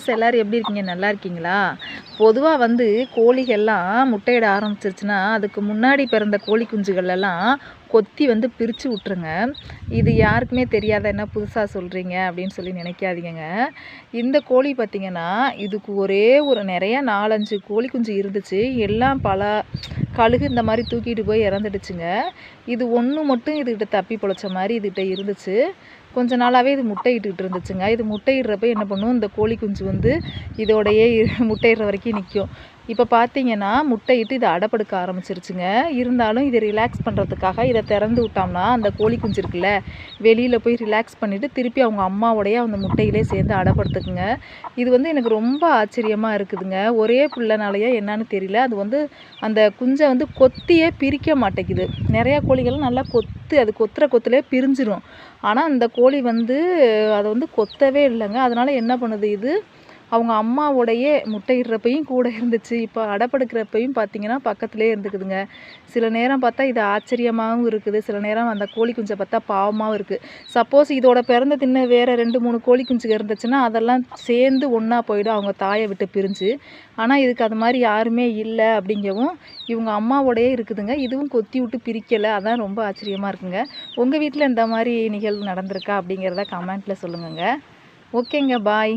Friends எல்லோரும் எப்படி இருக்கீங்க? நல்லா இருக்கீங்களா? பொதுவாக கோழிகள்லாம் முட்டையிட ஆரம்பிச்சிருச்சுன்னா அதுக்கு முன்னாடி பிறந்த கோழி குஞ்சுகளெல்லாம் கொத்தி பிரித்து விட்ருங்க. இது யாருக்குமே தெரியாத, என்ன புதுசாக சொல்கிறீங்க அப்படின்னு சொல்லி நினைக்காதீங்க. இந்த கோழி பார்த்திங்கன்னா இதுக்கு ஒரே ஒரு நிறையா 4-5 கோழி குஞ்சு இருந்துச்சு. எல்லாம் பல கழுகு இந்த மாதிரி தூக்கிட்டு போய் இறந்துடுச்சுங்க. இது ஒன்று மட்டும் இதுகிட்ட தப்பி பொழைச்ச மாதிரி இதுகிட்ட இருந்துச்சு. கொஞ்ச நாளாகவே இது முட்டையிட்டுக்கிட்டு இருந்துச்சுங்க. இது முட்டையிடுறப்ப என்ன பண்ணும், இந்த கோழி குஞ்சு இதோடையே முட்டையிடுற வரைக்கும் நிற்கும். இப்போ பார்த்தீங்கன்னா முட்டையிட்டு இது அடைப்படுக்க ஆரம்பிச்சிருச்சுங்க. இருந்தாலும் இதை ரிலாக்ஸ் பண்ணுறதுக்காக இதை திறந்து விட்டோம்னா அந்த கோழி குஞ்சு இருக்குல்ல, வெளியில் போய் ரிலாக்ஸ் பண்ணிவிட்டு திருப்பி அவங்க அம்மாவோடைய அந்த முட்டையிலே சேர்ந்து அடைப்படுத்துக்குங்க. இது எனக்கு ரொம்ப ஆச்சரியமாக இருக்குதுங்க. ஒரே பிள்ளைனாலையா என்னன்னு தெரியல, அது அந்த குஞ்சை கொத்தியே பிரிக்க மாட்டேங்குது. நிறையா கோழிகள் நல்லா அது கொத்துற கொத்துலேயே பிரிஞ்சிடும். ஆனால் அந்த கோழி அதை கொத்தவே இல்லைங்க. அதனால் என்ன பண்ணுது, இது அவங்க அம்மாவோடைய முட்டையிடுறப்பையும் கூட இருந்துச்சு. இப்போ அடைப்படுக்கிறப்பையும் பார்த்தீங்கன்னா பக்கத்துலேயே இருந்துக்குதுங்க. சில நேரம் பார்த்தா இது ஆச்சரியமாகவும் இருக்குது, சில நேரம் அந்த கோழி குஞ்சை பார்த்தா பாவமாகவும் இருக்குது. சப்போஸ் இதோட பிறந்த தின்ன வேறு 2-3 கோழி குஞ்சுங்க இருந்துச்சுன்னா அதெல்லாம் சேர்ந்து ஒன்றா போயிடும், அவங்க தாயை விட்டு பிரிஞ்சு. ஆனால் இதுக்கு அது மாதிரி யாருமே இல்லை அப்படிங்கவும் இவங்க அம்மாவோடையே இருக்குதுங்க. இதுவும் கொத்தி விட்டு பிரிக்கலை. அதான் ரொம்ப ஆச்சரியமாக இருக்குங்க. உங்கள் வீட்டில் இந்த மாதிரி நிகழ்வு நடந்திருக்கா அப்படிங்கிறத கமெண்ட்டில் சொல்லுங்கங்க. ஓகேங்க, பாய்.